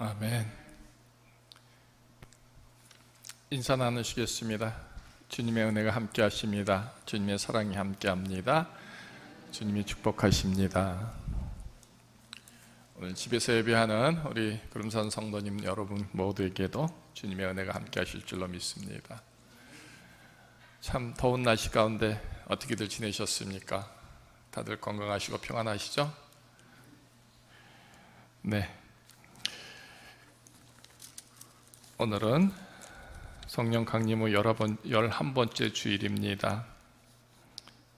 아멘. 인사 나누시겠습니다. 주님의 은혜가 함께 하십니다. 주님의 사랑이 함께 합니다. 주님이 축복하십니다. 오늘 집에서 예배하는 우리 구름산 성도님 여러분 모두에게도 주님의 은혜가 함께 하실 줄로 믿습니다. 참 더운 날씨 가운데 어떻게들 지내셨습니까? 다들 건강하시고 평안하시죠? 네. 오늘은 성령 강림 후 11번째 주일입니다.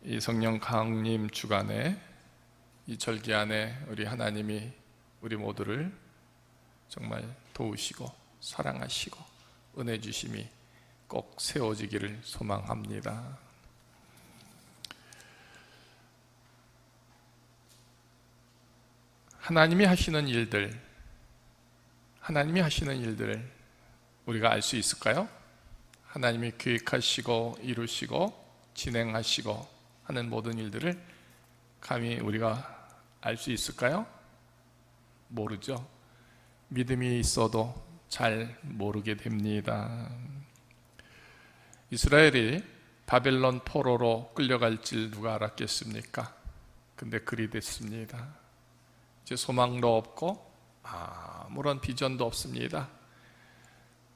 이 성령 강림 주간에 이 절기 안에 우리 하나님이 우리 모두를 정말 도우시고 사랑하시고 은혜 주심이 꼭 세워지기를 소망합니다. 하나님이 하시는 일들을 우리가 알 수 있을까요? 하나님이 계획하시고 이루시고 진행하시고 하는 모든 일들을 감히 우리가 알 수 있을까요? 모르죠. 믿음이 있어도 잘 모르게 됩니다. 이스라엘이 바벨론 포로로 끌려갈 줄 누가 알았겠습니까? 근데 그리 됐습니다. 이제 소망도 없고 아무런 비전도 없습니다.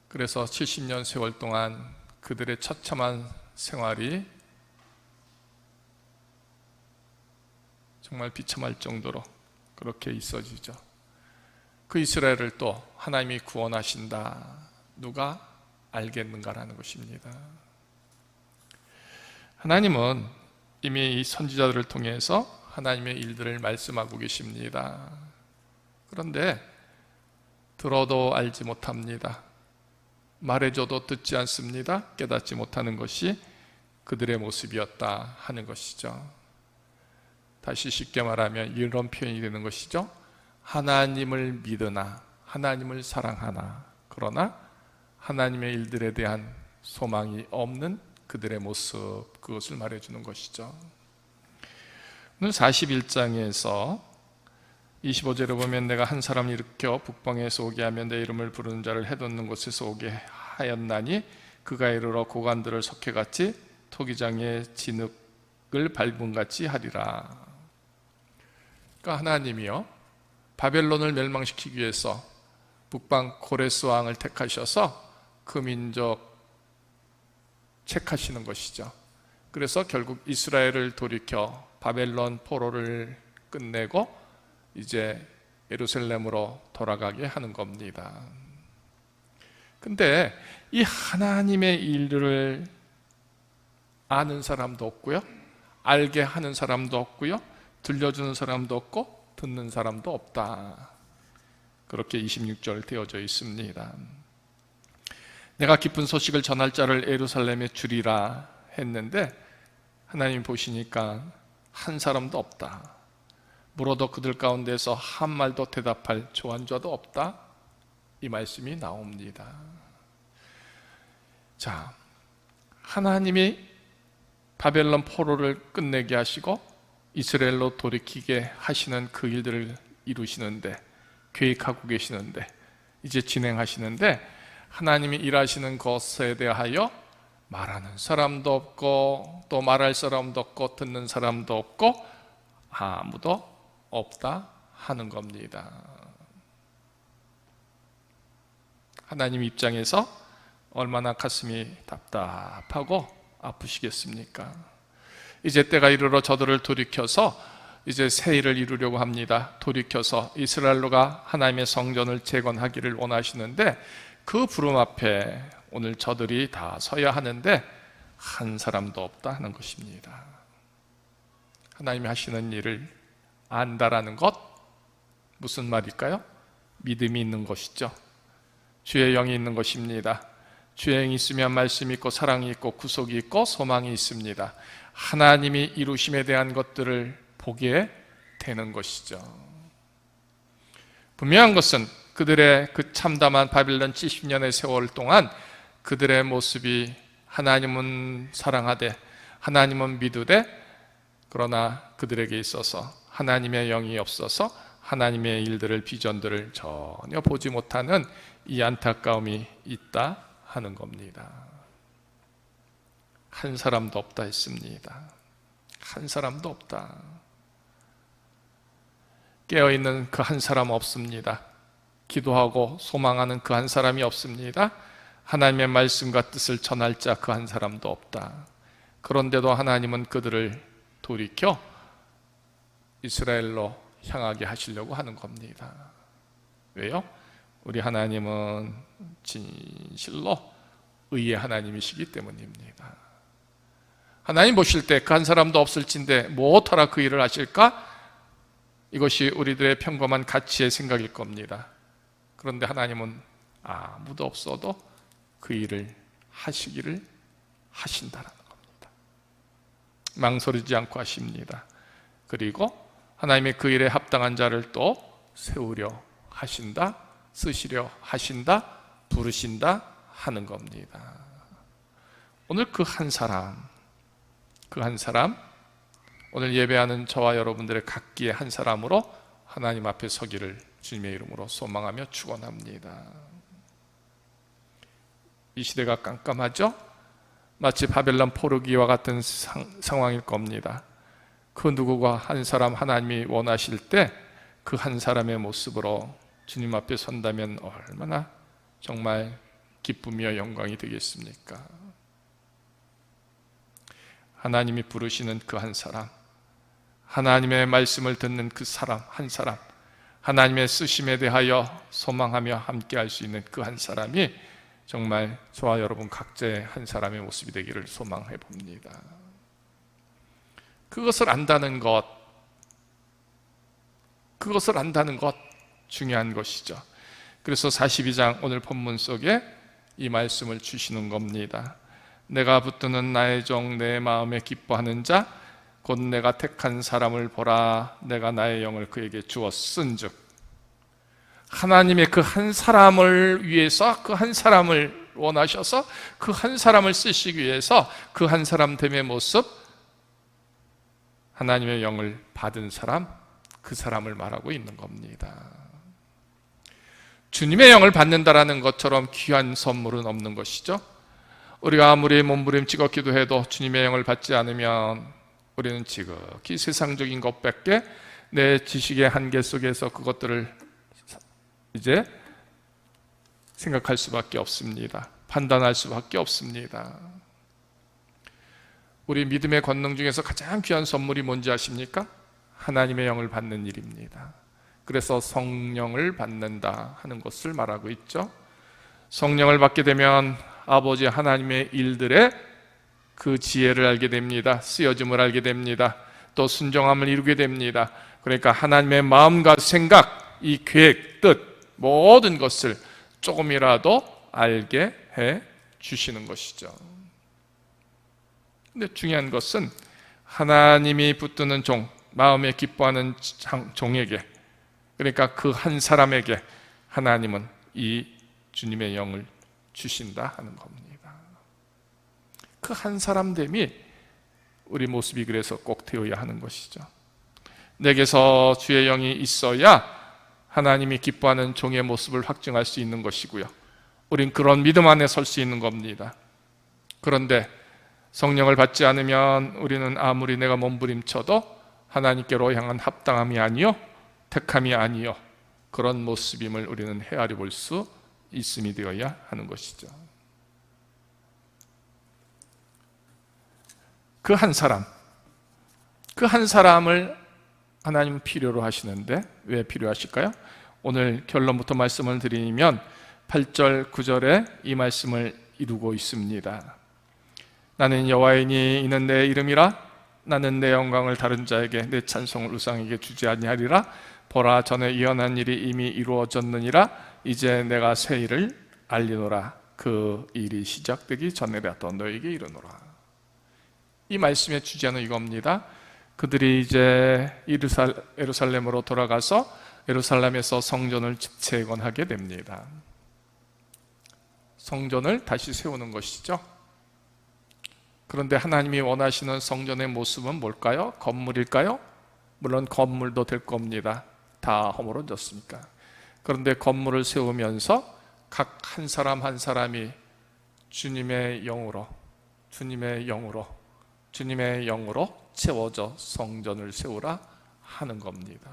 그래서 70년 세월 동안 그들의 처참한 생활이 정말 비참할 정도로 그렇게 있어지죠. 그 이스라엘을 또 하나님이 구원하신다. 누가 알겠는가라는 것입니다. 하나님은 이미 이 선지자들을 통해서 하나님의 일들을 말씀하고 계십니다. 그런데 들어도 알지 못합니다. 말해줘도 듣지 않습니다. 깨닫지 못하는 것이 그들의 모습이었다 하는 것이죠. 다시 쉽게 말하면 이런 표현이 되는 것이죠. 하나님을 믿으나 하나님을 사랑하나 그러나 하나님의 일들에 대한 소망이 없는 그들의 모습, 그것을 말해주는 것이죠. 오늘 41장에서 25절에 보면 내가 한 사람을 일으켜 북방에서 오게 하며 내 이름을 부르는 자를 해돋는 곳에서 오게 하였나니 그가 이르러 고관들을 석회같이 토기장의 진흙을 밟음같이 하리라. 그러니까 하나님이요 바벨론을 멸망시키기 위해서 북방 고레스 왕을 택하셔서 그 민족 책하시는 것이죠. 그래서 결국 이스라엘을 돌이켜 바벨론 포로를 끝내고 이제 예루살렘으로 돌아가게 하는 겁니다. 근데 이 하나님의 일들을 아는 사람도 없고요, 알게 하는 사람도 없고요, 들려주는 사람도 없고 듣는 사람도 없다. 그렇게 26절 되어져 있습니다. 내가 기쁜 소식을 전할 자를 예루살렘에 주리라 했는데 하나님 보시니까 한 사람도 없다. 물어도 그들 가운데서 한 말도 대답할 조언자도 없다. 이 말씀이 나옵니다. 자, 하나님이 바벨론 포로를 끝내게 하시고 이스라엘로 돌이키게 하시는 그 일들을 이루시는데, 계획하고 계시는데, 이제 진행하시는데 하나님이 일하시는 것에 대하여 말하는 사람도 없고 또 말할 사람도 없고 듣는 사람도 없고 아무도 없다 하는 겁니다. 하나님 입장에서 얼마나 가슴이 답답하고 아프시겠습니까? 이제 때가 이르러 저들을 돌이켜서 이제 새 일을 이루려고 합니다. 돌이켜서 이스라엘로가 하나님의 성전을 재건하기를 원하시는데 그 부름 앞에 오늘 저들이 다 서야 하는데 한 사람도 없다 하는 것입니다. 하나님이 하시는 일을 안다라는 것, 무슨 말일까요? 믿음이 있는 것이죠. 주의 영이 있는 것입니다. 주의 영이 있으면 말씀이 있고 사랑이 있고 구속이 있고 소망이 있습니다. 하나님이 이루심에 대한 것들을 보게 되는 것이죠. 분명한 것은 그들의 그 참담한 바빌론 70년의 세월 동안 그들의 모습이 하나님은 사랑하되 하나님은 믿으되 그러나 그들에게 있어서 하나님의 영이 없어서 하나님의 일들을, 비전들을 전혀 보지 못하는 이 안타까움이 있다 하는 겁니다. 한 사람도 없다 했습니다. 한 사람도 없다. 깨어있는 그 한 사람 없습니다. 기도하고 소망하는 그 한 사람이 없습니다. 하나님의 말씀과 뜻을 전할 자 그 한 사람도 없다. 그런데도 하나님은 그들을 돌이켜 이스라엘로 향하게 하시려고 하는 겁니다. 왜요? 우리 하나님은 진실로 의의 하나님이시기 때문입니다. 하나님 보실 때 그 한 사람도 없을진데 무엇하라 그 일을 하실까? 이것이 우리들의 평범한 가치의 생각일 겁니다. 그런데 하나님은 아무도 없어도 그 일을 하시기를 하신다는 겁니다. 망설이지 않고 하십니다. 그리고 하나님의 그 일에 합당한 자를 또 세우려 하신다, 쓰시려 하신다, 부르신다 하는 겁니다. 오늘 그 한 사람, 오늘 예배하는 저와 여러분들의 각기의 한 사람으로 하나님 앞에 서기를 주님의 이름으로 소망하며 축원합니다. 이 시대가 깜깜하죠? 마치 바벨론 포르기와 같은 상황일 겁니다. 그 누구가 한 사람 하나님이 원하실 때 그 한 사람의 모습으로 주님 앞에 선다면 얼마나 정말 기쁨이와 영광이 되겠습니까? 하나님이 부르시는 그 한 사람, 하나님의 말씀을 듣는 그 사람, 한 사람, 하나님의 쓰심에 대하여 소망하며 함께할 수 있는 그 한 사람이 정말 저와 여러분 각자의 한 사람의 모습이 되기를 소망해 봅니다. 그것을 안다는 것 중요한 것이죠. 그래서 42장 오늘 본문 속에 이 말씀을 주시는 겁니다. 내가 붙드는 나의 종 내 마음에 기뻐하는 자 곧 내가 택한 사람을 보라. 내가 나의 영을 그에게 주었은즉, 하나님의 그 한 사람을 위해서, 그 한 사람을 원하셔서 그 한 사람을 쓰시기 위해서 그 한 사람 됨의 모습, 하나님의 영을 받은 사람, 그 사람을 말하고 있는 겁니다. 주님의 영을 받는다라는 것처럼 귀한 선물은 없는 것이죠. 우리가 아무리 몸부림치고 기도해도 주님의 영을 받지 않으면 우리는 지극히 세상적인 것밖에 내 지식의 한계 속에서 그것들을 이제 생각할 수밖에 없습니다. 판단할 수밖에 없습니다. 우리 믿음의 권능 중에서 가장 귀한 선물이 뭔지 아십니까? 하나님의 영을 받는 일입니다. 그래서 성령을 받는다 하는 것을 말하고 있죠. 성령을 받게 되면 아버지 하나님의 일들의 그 지혜를 알게 됩니다. 쓰여짐을 알게 됩니다. 또 순종함을 이루게 됩니다. 그러니까 하나님의 마음과 생각, 이 계획, 뜻, 모든 것을 조금이라도 알게 해 주시는 것이죠. 근데 중요한 것은 하나님이 붙드는 종, 마음에 기뻐하는 종에게, 그러니까 그 한 사람에게 하나님은 이 주님의 영을 주신다 하는 겁니다. 그 한 사람됨이 우리 모습이 그래서 꼭 되어야 하는 것이죠. 내게서 주의 영이 있어야 하나님이 기뻐하는 종의 모습을 확증할 수 있는 것이고요. 우린 그런 믿음 안에 설 수 있는 겁니다. 그런데 성령을 받지 않으면 우리는 아무리 내가 몸부림쳐도 하나님께로 향한 합당함이 아니요, 택함이 아니요, 그런 모습임을 우리는 헤아려 볼 수 있음이 되어야 하는 것이죠. 그 한 사람을 하나님은 필요로 하시는데 왜 필요하실까요? 오늘 결론부터 말씀을 드리면 8절, 9절에 이 말씀을 이루고 있습니다. 나는 여호와이니 이는 내 이름이라. 나는 내 영광을 다른 자에게, 내 찬송을 우상에게 주지 아니하리라. 보라, 전에 예언한 일이 이미 이루어졌느니라. 이제 내가 새 일을 알리노라. 그 일이 시작되기 전에라도 너에게 이르노라. 이 말씀의 주제는 이겁니다. 그들이 이제 예루살렘으로 돌아가서 예루살렘에서 성전을 재건하게 됩니다. 성전을 다시 세우는 것이죠. 그런데 하나님이 원하시는 성전의 모습은 뭘까요? 건물일까요? 물론 건물도 될 겁니다. 다 허물어졌으니까. 그런데 건물을 세우면서 각 한 사람 한 사람이 주님의 영으로 채워져 성전을 세우라 하는 겁니다.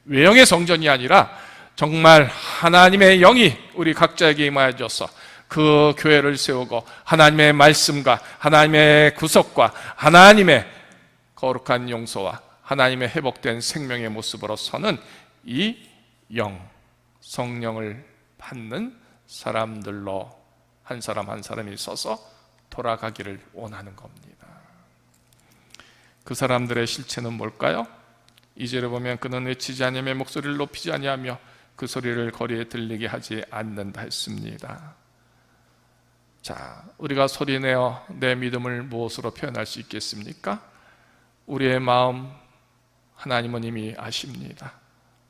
외형의 성전이 아니라 정말 하나님의 영이 우리 각자에게 임하여져서 그 교회를 세우고 하나님의 말씀과 하나님의 구속과 하나님의 거룩한 용서와 하나님의 회복된 생명의 모습으로 서는 이 성령을 받는 사람들로 한 사람 한 사람이 서서 돌아가기를 원하는 겁니다. 그 사람들의 실체는 뭘까요? 2절에 보면 그는 외치지 아니하며 목소리를 높이지 아니하며 그 소리를 거리에 들리게 하지 않는다 했습니다. 자, 우리가 소리내어 내 믿음을 무엇으로 표현할 수 있겠습니까? 우리의 마음 하나님은 이미 아십니다.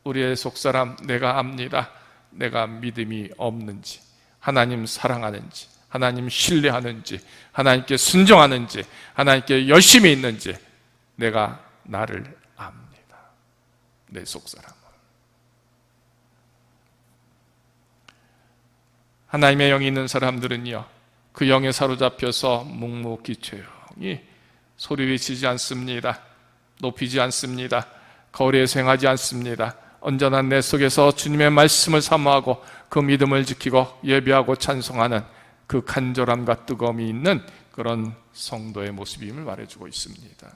우리의 속사람 내가 압니다. 내가 믿음이 없는지, 하나님 사랑하는지, 하나님 신뢰하는지, 하나님께 순종하는지, 하나님께 열심히 있는지 내가 나를 압니다. 내 속사람은. 하나님의 영이 있는 사람들은요, 그 영에 사로잡혀서 묵묵히 조용히 소리 외치지 않습니다. 높이지 않습니다. 거리에서 행하지 않습니다. 언제나 내 속에서 주님의 말씀을 사모하고 그 믿음을 지키고 예배하고 찬송하는 그 간절함과 뜨거움이 있는 그런 성도의 모습임을 말해주고 있습니다.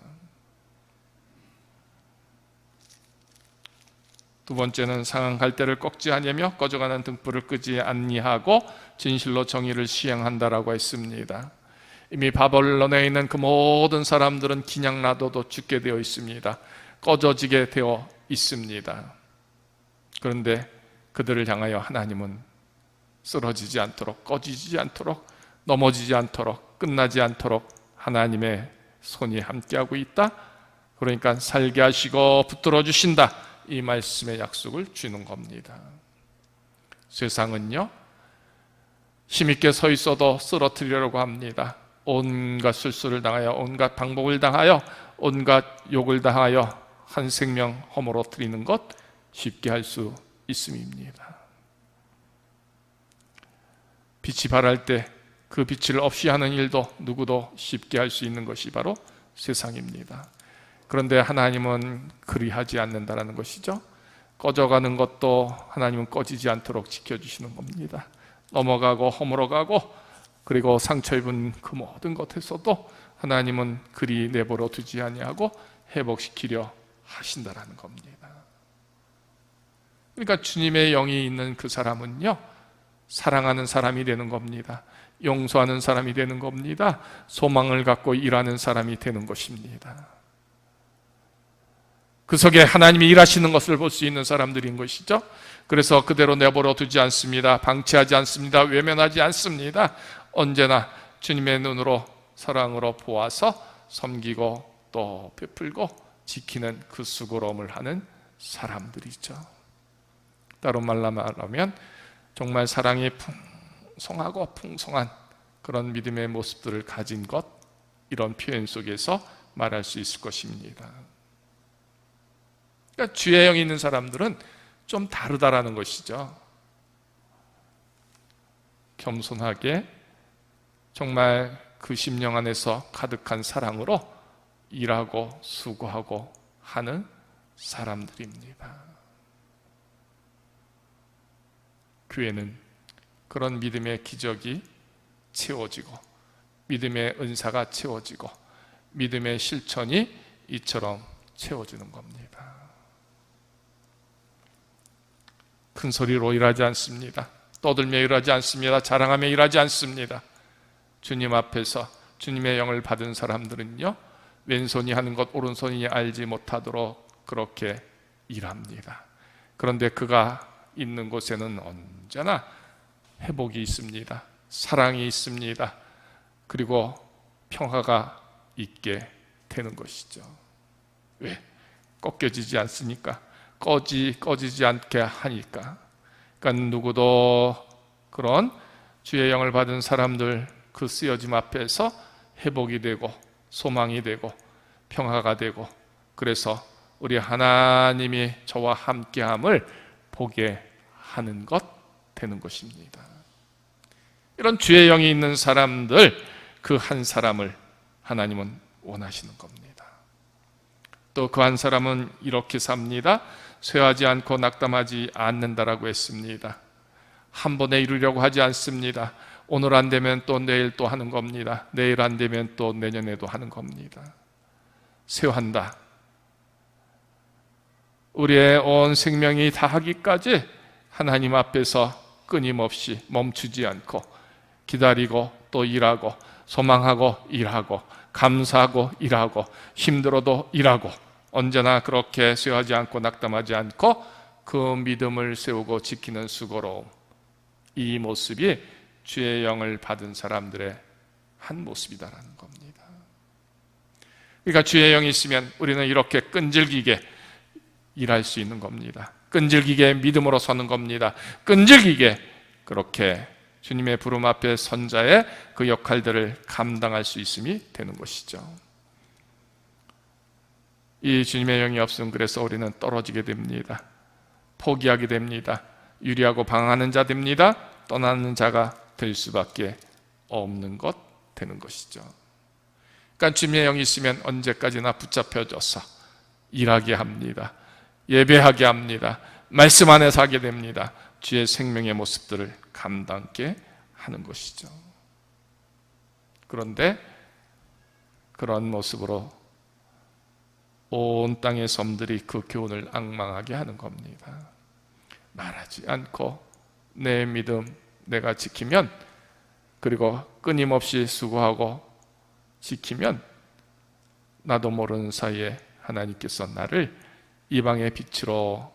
두 번째는 상한 갈대를 꺾지 아니하며 꺼져가는 등불을 끄지 아니하고 진실로 정의를 시행한다라고 했습니다. 이미 바벨론에 있는 그 모든 사람들은 그냥 놔둬도 죽게 되어 있습니다. 꺼져지게 되어 있습니다. 그런데 그들을 향하여 하나님은 쓰러지지 않도록, 꺼지지 않도록, 넘어지지 않도록, 끝나지 않도록 하나님의 손이 함께하고 있다. 그러니까 살게 하시고 붙들어 주신다. 이 말씀의 약속을 주는 겁니다. 세상은요, 힘있게 서 있어도 쓰러뜨리려고 합니다. 온갖 술수를 당하여, 온갖 방법을 당하여, 온갖 욕을 당하여 한 생명 허물어뜨리는 것 쉽게 할 수 있음입니다. 빛이 발할 때 그 빛을 없이 하는 일도 누구도 쉽게 할 수 있는 것이 바로 세상입니다. 그런데 하나님은 그리하지 않는다는 것이죠. 꺼져가는 것도 하나님은 꺼지지 않도록 지켜주시는 겁니다. 넘어가고 허물어가고 그리고 상처 입은 그 모든 것에서도 하나님은 그리 내버려 두지 아니하고 회복시키려 하신다라는 겁니다. 그러니까 주님의 영이 있는 그 사람은요, 사랑하는 사람이 되는 겁니다. 용서하는 사람이 되는 겁니다. 소망을 갖고 일하는 사람이 되는 것입니다. 그 속에 하나님이 일하시는 것을 볼 수 있는 사람들인 것이죠. 그래서 그대로 내버려 두지 않습니다. 방치하지 않습니다. 외면하지 않습니다. 언제나 주님의 눈으로 사랑으로 보아서 섬기고 또 베풀고 지키는 그 수고로움을 하는 사람들이죠. 따로 말하면 정말 사랑이 풍성하고 풍성한 그런 믿음의 모습들을 가진 것, 이런 표현 속에서 말할 수 있을 것입니다. 그러니까 주의 영이 있는 사람들은 좀 다르다라는 것이죠. 겸손하게 정말 그 심령 안에서 가득한 사랑으로 일하고 수고하고 하는 사람들입니다. 교회는 그런 믿음의 기적이 채워지고 믿음의 은사가 채워지고 믿음의 실천이 이처럼 채워지는 겁니다. 큰 소리로 일하지 않습니다. 떠들며 일하지 않습니다. 자랑하며 일하지 않습니다. 주님 앞에서 주님의 영을 받은 사람들은요, 왼손이 하는 것 오른손이 알지 못하도록 그렇게 일합니다. 그런데 그가 있는 곳에는 언제나 회복이 있습니다. 사랑이 있습니다. 그리고 평화가 있게 되는 것이죠. 왜? 꺾여지지 않으니까, 꺼지지 않게 하니까. 그러니까 누구도 그런 주의 영을 받은 사람들 그 쓰여짐 앞에서 회복이 되고 소망이 되고 평화가 되고, 그래서 우리 하나님이 저와 함께함을 보게 하는 것 되는 것입니다. 이런 주의 영이 있는 사람들, 그 한 사람을 하나님은 원하시는 겁니다. 또 그 한 사람은 이렇게 삽니다. 쇠하지 않고 낙담하지 않는다라고 했습니다. 한 번에 이루려고 하지 않습니다. 오늘 안 되면 또 내일 또 하는 겁니다. 내일 안 되면 또 내년에도 하는 겁니다. 쇠한다. 우리의 온 생명이 다하기까지 하나님 앞에서 끊임없이 멈추지 않고 기다리고 또 일하고 소망하고 일하고 감사하고 일하고 힘들어도 일하고 언제나 그렇게 쇠하지 않고 낙담하지 않고 그 믿음을 세우고 지키는 수고로움, 이 모습이 주의 영을 받은 사람들의 한 모습이다라는 겁니다. 그러니까 주의 영이 있으면 우리는 이렇게 끈질기게 일할 수 있는 겁니다. 끈질기게 믿음으로 서는 겁니다. 끈질기게 그렇게 주님의 부름 앞에 선 자의 그 역할들을 감당할 수 있음이 되는 것이죠. 이 주님의 영이 없으면 그래서 우리는 떨어지게 됩니다. 포기하게 됩니다. 유리하고 방황하는 자 됩니다. 떠나는 자가 될 수밖에 없는 것 되는 것이죠. 그러니까 주님의 영이 있으면 언제까지나 붙잡혀져서 일하게 합니다. 예배하게 합니다. 말씀 안에서 하게 됩니다. 주의 생명의 모습들을 감당케 하는 것이죠. 그런데 그런 모습으로 온 땅의 섬들이 그 교훈을 앙망하게 하는 겁니다. 말하지 않고 내 믿음 내가 지키면, 그리고 끊임없이 수고하고 지키면 나도 모르는 사이에 하나님께서 나를 이방의 빛으로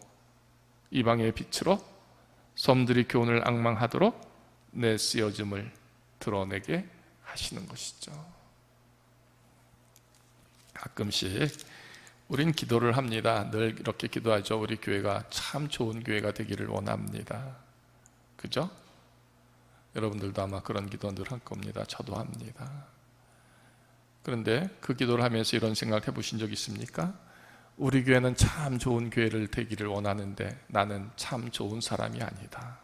섬들이 교훈을 앙망하도록 내 쓰여짐을 드러내게 하시는 것이죠. 가끔씩 우린 기도를 합니다. 늘 이렇게 기도하죠. 우리 교회가 참 좋은 교회가 되기를 원합니다. 그죠? 여러분들도 아마 그런 기도들 할 겁니다. 저도 합니다. 그런데 그 기도를 하면서 이런 생각을 해보신 적 있습니까? 우리 교회는 참 좋은 교회를 되기를 원하는데 나는 참 좋은 사람이 아니다.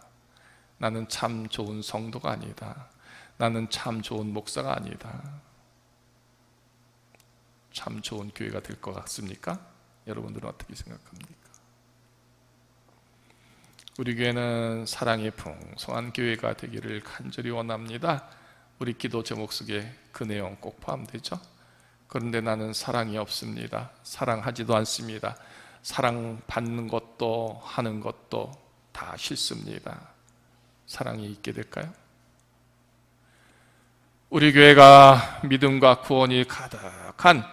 나는 참 좋은 성도가 아니다. 나는 참 좋은 목사가 아니다. 참 좋은 교회가 될 것 같습니까? 여러분들은 어떻게 생각합니까? 우리 교회는 사랑이 풍성한 교회가 되기를 간절히 원합니다. 우리 기도 제목 속에 그 내용 꼭 포함되죠? 그런데 나는 사랑이 없습니다. 사랑하지도 않습니다. 사랑받는 것도 하는 것도 다 싫습니다. 사랑이 있게 될까요? 우리 교회가 믿음과 구원이 가득한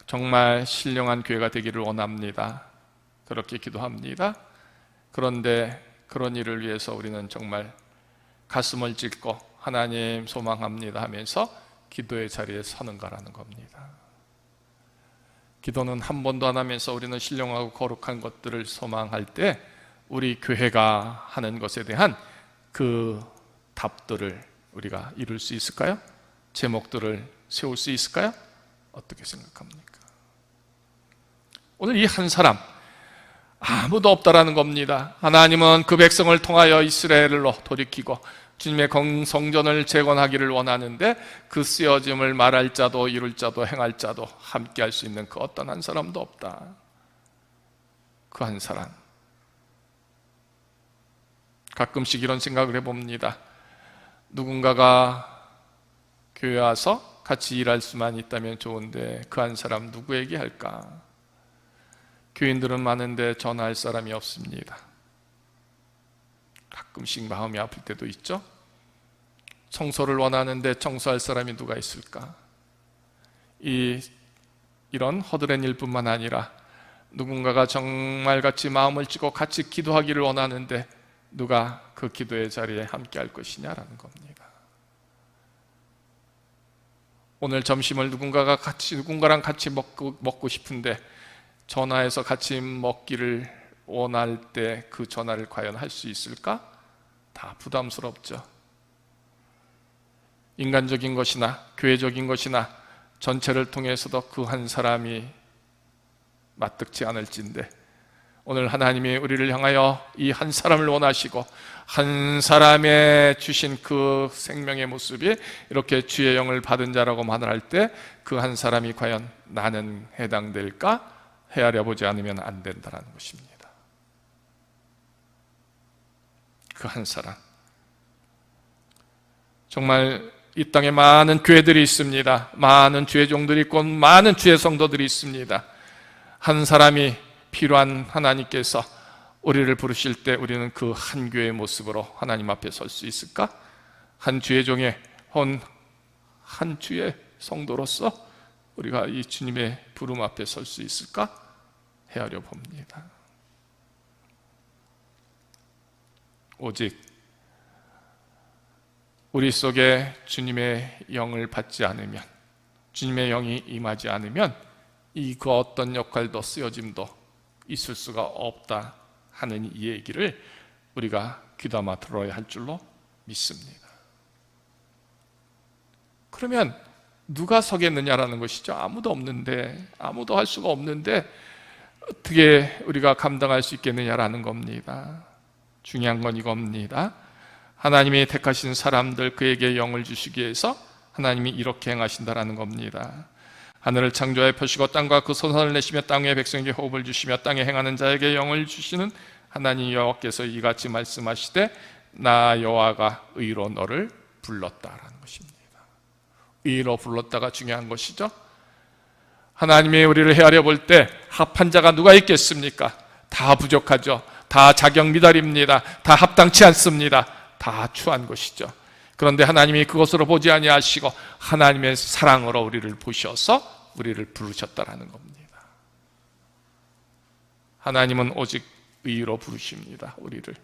정말 신령한 교회가 되기를 원합니다. 그렇게 기도합니다. 그런데 그런 일을 위해서 우리는 정말 가슴을 찢고 하나님 소망합니다 하면서 기도의 자리에 서는가라는 겁니다. 기도는 한 번도 안 하면서 우리는 신령하고 거룩한 것들을 소망할 때 우리 교회가 하는 것에 대한 그 답들을 우리가 이룰 수 있을까요? 제목들을 세울 수 있을까요? 어떻게 생각합니까? 오늘 이 한 사람 아무도 없다라는 겁니다. 하나님은 그 백성을 통하여 이스라엘로 돌이키고 주님의 성전을 재건하기를 원하는데 그 쓰여짐을 말할 자도 이룰 자도 행할 자도 함께 할 수 있는 그 어떤 한 사람도 없다. 그 한 사람. 가끔씩 이런 생각을 해봅니다. 누군가가 교회 와서 같이 일할 수만 있다면 좋은데 그 한 사람 누구에게 할까? 교인들은 많은데 전화할 사람이 없습니다. 가끔씩 마음이 아플 때도 있죠. 청소를 원하는데 청소할 사람이 누가 있을까? 이런 허드렛 일뿐만 아니라 누군가가 정말 같이 마음을 찌고 같이 기도하기를 원하는데 누가 그 기도의 자리에 함께 할 것이냐라는 겁니다. 오늘 점심을 누군가랑 같이 먹고 싶은데 전화해서 같이 먹기를 원할 때 그 전화를 과연 할 수 있을까? 다 부담스럽죠. 인간적인 것이나 교회적인 것이나 전체를 통해서도 그 한 사람이 마뜩지 않을진데 오늘 하나님이 우리를 향하여 이 한 사람을 원하시고 한 사람의 주신 그 생명의 모습이 이렇게 주의 영을 받은 자라고 말할 때 그 한 사람이 과연 나는 해당될까 헤아려 보지 않으면 안 된다는 것입니다. 그 한 사람, 정말 이 땅에 많은 교회들이 있습니다. 많은 주의 종들이 있고 많은 주의 성도들이 있습니다. 한 사람이 필요한 하나님께서 우리를 부르실 때 우리는 그 한 교회의 모습으로 하나님 앞에 설 수 있을까? 한 주의 종의 한 주의 성도로서 우리가 이 주님의 부름 앞에 설 수 있을까? 헤아려 봅니다. 오직 우리 속에 주님의 영을 받지 않으면, 주님의 영이 임하지 않으면 그 어떤 역할도 쓰여짐도 있을 수가 없다 하는 이 얘기를 우리가 귀담아 들어야 할 줄로 믿습니다. 그러면 누가 서겠느냐라는 것이죠. 아무도 없는데, 아무도 할 수가 없는데 어떻게 우리가 감당할 수 있겠느냐라는 겁니다. 중요한 건 이겁니다. 하나님이 택하신 사람들, 그에게 영을 주시기 위해서 하나님이 이렇게 행하신다라는 겁니다. 하늘을 창조하여 펴시고 땅과 그 선선을 내시며 땅의 백성에게 호흡을 주시며 땅에 행하는 자에게 영을 주시는 하나님 여호와께서 이같이 말씀하시되 나 여호와가 의로 너를 불렀다라는 것입니다. 의로 불렀다가 중요한 것이죠. 하나님이 우리를 헤아려 볼 때 합한 자가 누가 있겠습니까? 다 부족하죠. 다 자격 미달입니다. 다 합당치 않습니다. 다 추한 것이죠. 그런데 하나님이 그것으로 보지 아니하시고 하나님의 사랑으로 우리를 보셔서 우리를 부르셨다라는 겁니다. 하나님은 오직 의로 부르십니다. 우리를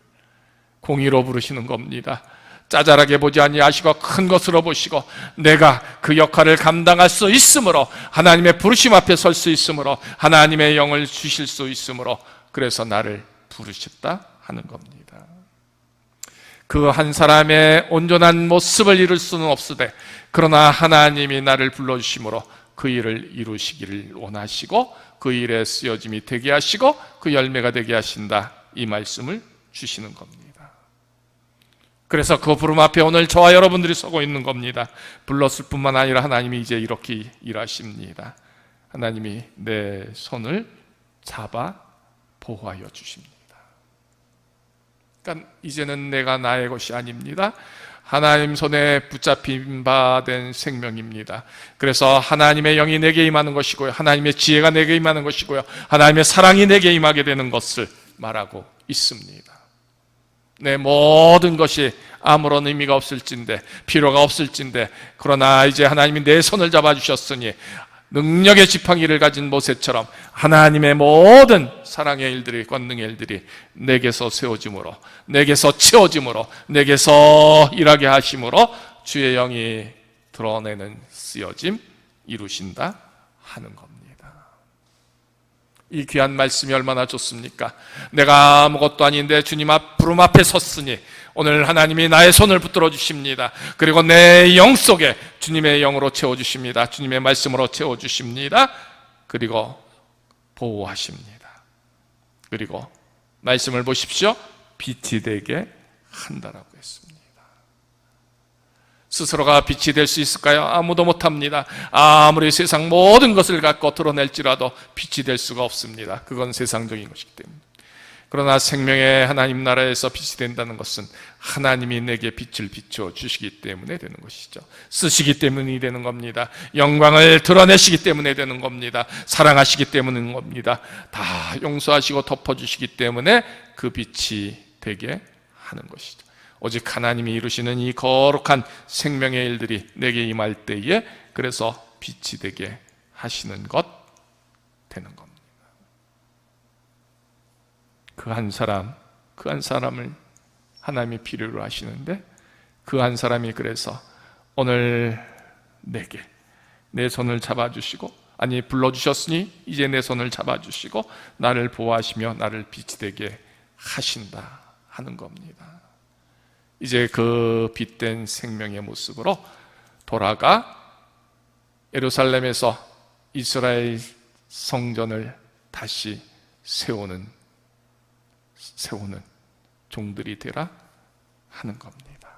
공의로 부르시는 겁니다. 짜잘하게 보지 아니하시고 큰 것으로 보시고 내가 그 역할을 감당할 수 있으므로, 하나님의 부르심 앞에 설 수 있으므로, 하나님의 영을 주실 수 있으므로 그래서 나를 부르셨다 하는 겁니다. 그 한 사람의 온전한 모습을 이룰 수는 없으되 그러나 하나님이 나를 불러주심으로 그 일을 이루시기를 원하시고 그 일에 쓰여짐이 되게 하시고 그 열매가 되게 하신다, 이 말씀을 주시는 겁니다. 그래서 그 부름 앞에 오늘 저와 여러분들이 서고 있는 겁니다. 불렀을 뿐만 아니라 하나님이 이제 이렇게 일하십니다. 하나님이 내 손을 잡아 보호하여 주십니다. 그러니까 이제는 내가 나의 것이 아닙니다. 하나님 손에 붙잡힌 바 된 생명입니다. 그래서 하나님의 영이 내게 임하는 것이고요, 하나님의 지혜가 내게 임하는 것이고요, 하나님의 사랑이 내게 임하게 되는 것을 말하고 있습니다. 내 모든 것이 아무런 의미가 없을진데, 필요가 없을진데, 그러나 이제 하나님이 내 손을 잡아주셨으니 능력의 지팡이를 가진 모세처럼 하나님의 모든 사랑의 일들이, 권능의 일들이 내게서 세워짐으로, 내게서 채워짐으로, 내게서 일하게 하심으로 주의 영이 드러내는 쓰여짐 이루신다 하는 겁니다. 이 귀한 말씀이 얼마나 좋습니까? 내가 아무것도 아닌데 주님 부름 앞에 섰으니 오늘 하나님이 나의 손을 붙들어 주십니다. 그리고 내 영 속에 주님의 영으로 채워주십니다. 주님의 말씀으로 채워주십니다. 그리고 보호하십니다. 그리고 말씀을 보십시오. 빛이 되게 한다라고 했습니다. 스스로가 빛이 될 수 있을까요? 아무도 못합니다. 아무리 세상 모든 것을 갖고 드러낼지라도 빛이 될 수가 없습니다. 그건 세상적인 것이기 때문에. 그러나 생명의 하나님 나라에서 빛이 된다는 것은 하나님이 내게 빛을 비춰 주시기 때문에 되는 것이죠. 쓰시기 때문이 되는 겁니다. 영광을 드러내시기 때문에 되는 겁니다. 사랑하시기 때문인 겁니다. 다 용서하시고 덮어주시기 때문에 그 빛이 되게 하는 것이죠. 오직 하나님이 이루시는 이 거룩한 생명의 일들이 내게 임할 때에 그래서 빛이 되게 하시는 것 되는 겁니다. 그 한 사람을 하나님이 필요로 하시는데 그 한 사람이 그래서 오늘 내게 내 손을 잡아주시고, 아니 불러주셨으니 이제 내 손을 잡아주시고 나를 보호하시며 나를 빛이 되게 하신다 하는 겁니다. 이제 그 빛된 생명의 모습으로 돌아가 예루살렘에서 이스라엘 성전을 다시 세우는 종들이 되라 하는 겁니다.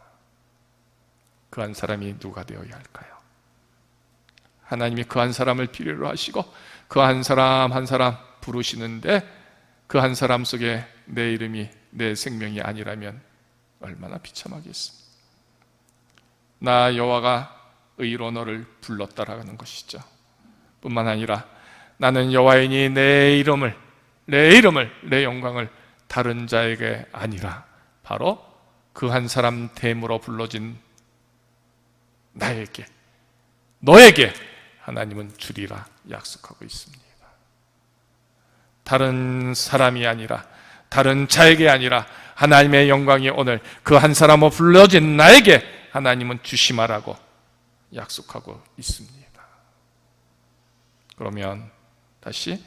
그 한 사람이 누가 되어야 할까요? 하나님이 그 한 사람을 필요로 하시고 그 한 사람 한 사람 부르시는데 그 한 사람 속에 내 이름이, 내 생명이 아니라면 얼마나 비참하겠습니까? 나 여호와가 의로 너를 불렀다라는 것이죠. 뿐만 아니라 나는 여호와이니 내 이름을, 내 영광을 다른 자에게 아니라 바로 그 한 사람 됨으로 불러진 나에게, 너에게 하나님은 주리라 약속하고 있습니다. 다른 사람이 아니라, 다른 자에게 아니라 하나님의 영광이 오늘 그 한 사람으로 불러진 나에게 하나님은 주심하라고 약속하고 있습니다. 그러면 다시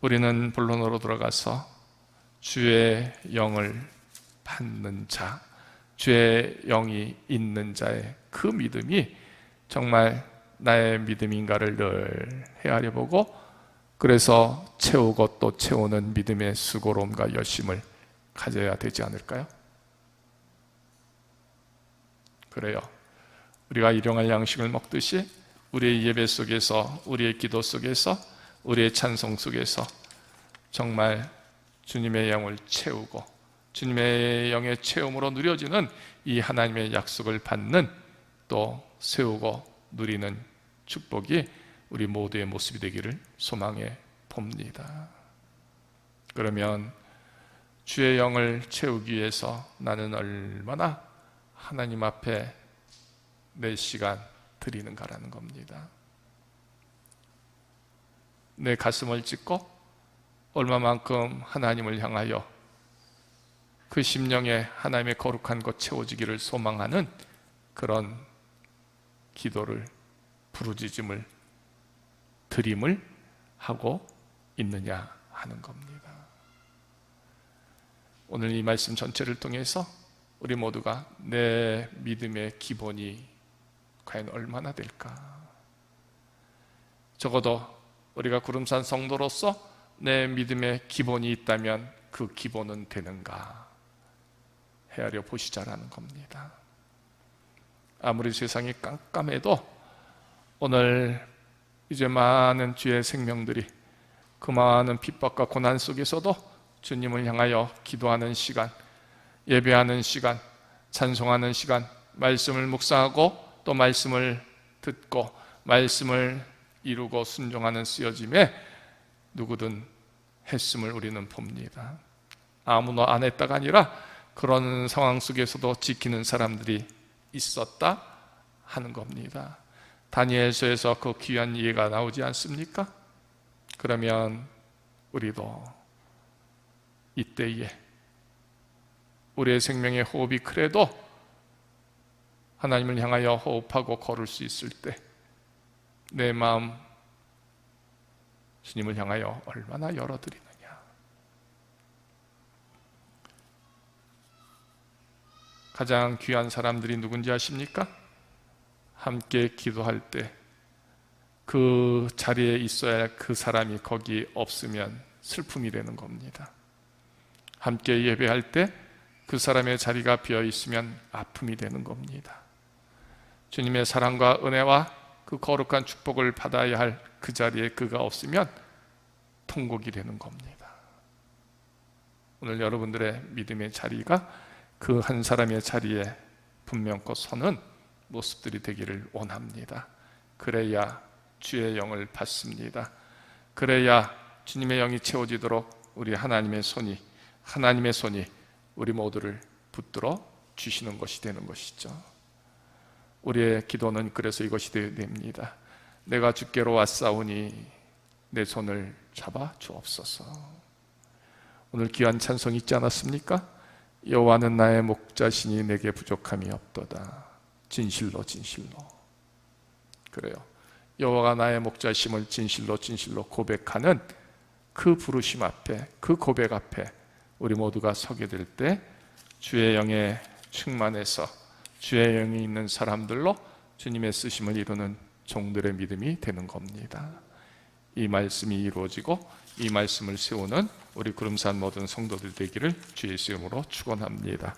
우리는 본론으로 들어가서 주의 영을 받는 자, 주의 영이 있는 자의 그 믿음이 정말 나의 믿음인가를 늘 헤아려 보고, 그래서 채우고 또 채우는 믿음의 수고로움과 열심을 가져야 되지 않을까요? 그래요. 우리가 일용할 양식을 먹듯이 우리의 예배 속에서, 우리의 기도 속에서, 우리의 찬송 속에서 정말 주님의 영을 채우고 주님의 영의 체험으로 누려지는 이 하나님의 약속을 받는, 또 세우고 누리는 축복이 우리 모두의 모습이 되기를 소망해 봅니다. 그러면 주의 영을 채우기 위해서 나는 얼마나 하나님 앞에 내 시간 드리는가라는 겁니다. 내 가슴을 찢고 얼마만큼 하나님을 향하여 그 심령에 하나님의 거룩한 것 채워지기를 소망하는 그런 기도를, 부르짖음을, 드림을 하고 있느냐 하는 겁니다. 오늘 이 말씀 전체를 통해서 우리 모두가 내 믿음의 기본이 과연 얼마나 될까? 적어도 우리가 구름산 성도로서 내 믿음의 기본이 있다면 그 기본은 되는가 헤아려 보시자라는 겁니다. 아무리 세상이 깜깜해도 오늘 이제 많은 주의 생명들이 그 많은 핍박과 고난 속에서도 주님을 향하여 기도하는 시간, 예배하는 시간, 찬송하는 시간, 말씀을 묵상하고 또 말씀을 듣고 말씀을 이루고 순종하는 쓰여짐에 누구든 했음을 우리는 봅니다. 아무나 안 했다가 아니라 그런 상황 속에서도 지키는 사람들이 있었다 하는 겁니다. 다니엘서에서 그 귀한 예가 나오지 않습니까? 그러면 우리도 이때에 우리의 생명의 호흡이 그래도 하나님을 향하여 호흡하고 걸을 수 있을 때 내 마음 주님을 향하여 얼마나 열어드리느냐. 가장 귀한 사람들이 누군지 아십니까? 함께 기도할 때 그 자리에 있어야 할 그 사람이 거기 없으면 슬픔이 되는 겁니다. 함께 예배할 때 그 사람의 자리가 비어 있으면 아픔이 되는 겁니다. 주님의 사랑과 은혜와 그 거룩한 축복을 받아야 할 그 자리에 그가 없으면 통곡이 되는 겁니다. 오늘 여러분들의 믿음의 자리가 그 한 사람의 자리에 분명코 서는 모습들이 되기를 원합니다. 그래야 주의 영을 받습니다. 그래야 주님의 영이 채워지도록 우리 하나님의 손이 우리 모두를 붙들어 주시는 것이 되는 것이죠. 우리의 기도는 그래서 이것이 되어야 됩니다. 내가 주께로 왔사오니 내 손을 잡아 주옵소서. 오늘 귀한 찬송 있지 않았습니까? 여호와는 나의 목자시니 내게 부족함이 없도다. 진실로 그래요. 여호와가 나의 목자심을 진실로 고백하는 그 부르심 앞에, 그 고백 앞에 우리 모두가 서게 될 때 주의 영에 충만해서 주의 영이 있는 사람들로 주님의 쓰심을 이루는 종들의 믿음이 되는 겁니다. 이 말씀이 이루어지고 이 말씀을 세우는 우리 구름산 모든 성도들 되기를 주의 이름으로 축원합니다.